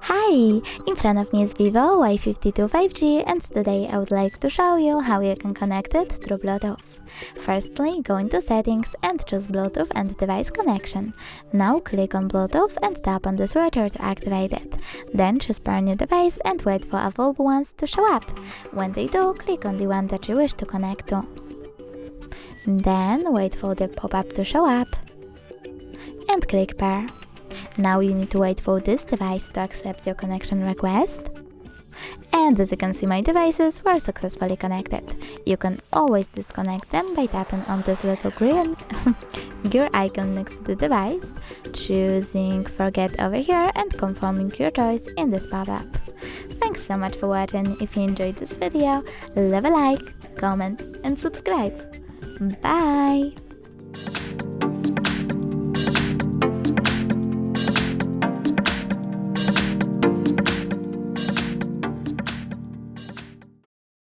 Hi! In front of me is Vivo Y52 5G, and today I would like to show you how you can connect it through Bluetooth. Firstly, go into Settings and choose Bluetooth and Device Connection. Now click on Bluetooth and tap on the switcher to activate it. Then choose Pair New Device and wait for available ones to show up. When they do, click on the one that you wish to connect to. Then wait for the pop-up to show up and click Pair. Now you need to wait for this device to accept your connection request. And as you can see, my devices were successfully connected. You can always disconnect them by tapping on this little green gear icon next to the device, choosing Forget over here and confirming your choice in this pop-up. Thanks so much for watching. If you enjoyed this video, leave a like, comment and subscribe. Bye!